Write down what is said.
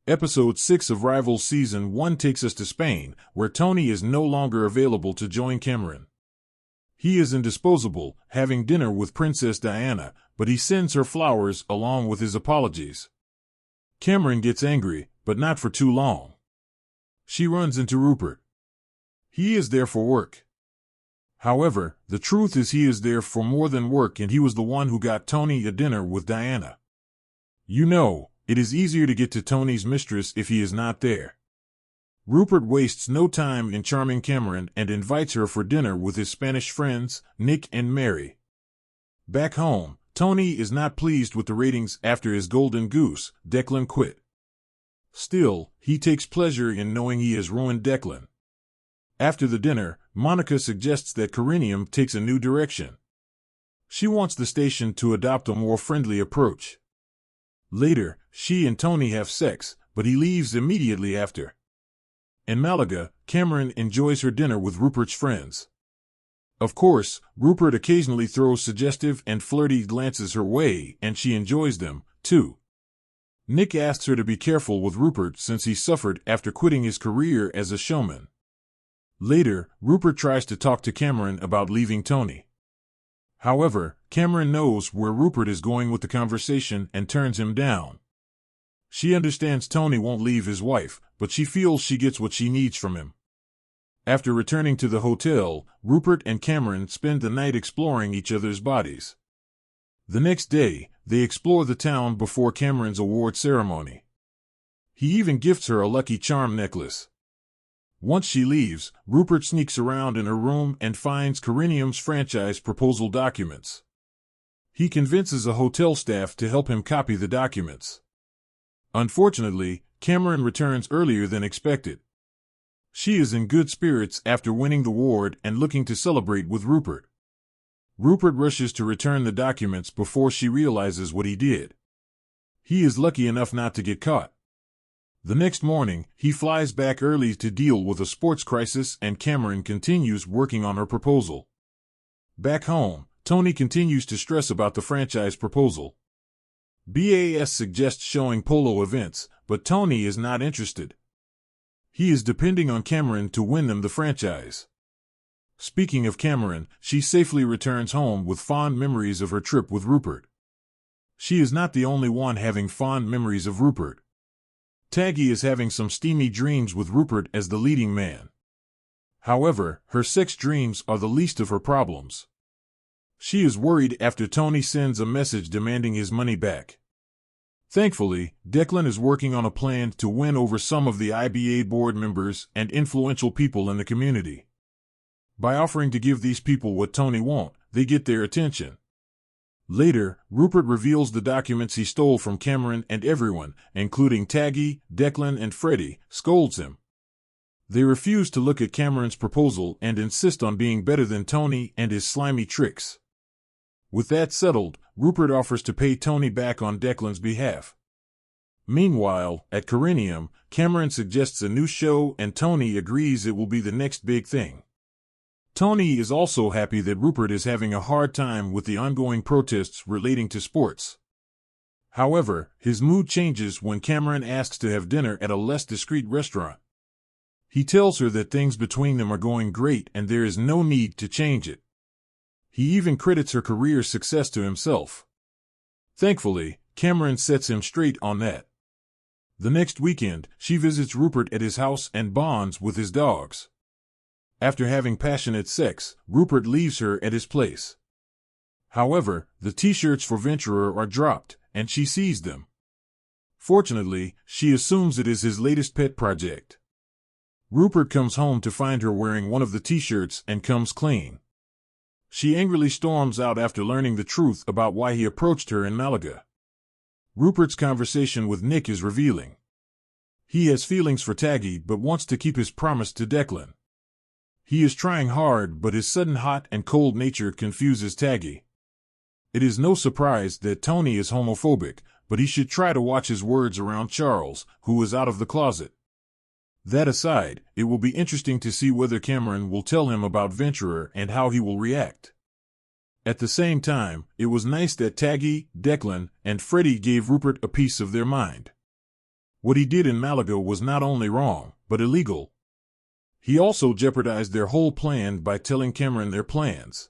Episode 6 of Rivals Season 1 takes us to Spain, where Tony is no longer available to join Cameron. He is indisposable, having dinner with Princess Diana, but he sends her flowers along with his apologies. Cameron gets angry, but not for too long. She runs into Rupert. He is there for work. However, the truth is he is there for more than work, and he was the one who got Tony a dinner with Diana. You know, it is easier to get to Tony's mistress if he is not there. Rupert wastes no time in charming Cameron and invites her for dinner with his Spanish friends, Nick and Mary. Back home, Tony is not pleased with the ratings after his golden goose, Declan, quit. Still, he takes pleasure in knowing he has ruined Declan. After the dinner, Monica suggests that Corinium takes a new direction. She wants the station to adopt a more friendly approach. Later, she and Tony have sex, but he leaves immediately after. In Malaga, Cameron enjoys her dinner with Rupert's friends. Of course, Rupert occasionally throws suggestive and flirty glances her way, and she enjoys them, too. Nick asks her to be careful with Rupert since he suffered after quitting his career as a showman. Later, Rupert tries to talk to Cameron about leaving Tony. However, Cameron knows where Rupert is going with the conversation and turns him down. She understands Tony won't leave his wife, but she feels she gets what she needs from him. After returning to the hotel, Rupert and Cameron spend the night exploring each other's bodies. The next day, they explore the town before Cameron's award ceremony. He even gifts her a Lucky Charm necklace. Once she leaves, Rupert sneaks around in her room and finds Corinium's franchise proposal documents. He convinces a hotel staff to help him copy the documents. Unfortunately, Cameron returns earlier than expected. She is in good spirits after winning the award and looking to celebrate with Rupert. Rupert rushes to return the documents before she realizes what he did. He is lucky enough not to get caught. The next morning, he flies back early to deal with a sports crisis, and Cameron continues working on her proposal. Back home, Tony continues to stress about the franchise proposal. BAS suggests showing polo events, but Tony is not interested. He is depending on Cameron to win them the franchise. Speaking of Cameron, she safely returns home with fond memories of her trip with Rupert. She is not the only one having fond memories of Rupert. Taggy is having some steamy dreams with Rupert as the leading man. However, her sex dreams are the least of her problems. She is worried after Tony sends a message demanding his money back. Thankfully, Declan is working on a plan to win over some of the IBA board members and influential people in the community. By offering to give these people what Tony wants, they get their attention. Later, Rupert reveals the documents he stole from Cameron, and everyone, including Taggy, Declan, and Freddie, scolds him. They refuse to look at Cameron's proposal and insist on being better than Tony and his slimy tricks. With that settled, Rupert offers to pay Tony back on Declan's behalf. Meanwhile, at Corinium, Cameron suggests a new show and Tony agrees it will be the next big thing. Tony is also happy that Rupert is having a hard time with the ongoing protests relating to sports. However, his mood changes when Cameron asks to have dinner at a less discreet restaurant. He tells her that things between them are going great and there is no need to change it. He even credits her career success to himself. Thankfully, Cameron sets him straight on that. The next weekend, she visits Rupert at his house and bonds with his dogs. After having passionate sex, Rupert leaves her at his place. However, the t-shirts for Venturer are dropped, and she sees them. Fortunately, she assumes it is his latest pet project. Rupert comes home to find her wearing one of the t-shirts and comes clean. She angrily storms out after learning the truth about why he approached her in Malaga. Rupert's conversation with Nick is revealing. He has feelings for Taggy but wants to keep his promise to Declan. He is trying hard, but his sudden hot and cold nature confuses Taggy. It is no surprise that Tony is homophobic, but he should try to watch his words around Charles, who is out of the closet. That aside, it will be interesting to see whether Cameron will tell him about Venturer and how he will react. At the same time, it was nice that Taggy, Declan, and Freddie gave Rupert a piece of their mind. What he did in Malaga was not only wrong, but illegal. He also jeopardized their whole plan by telling Cameron their plans.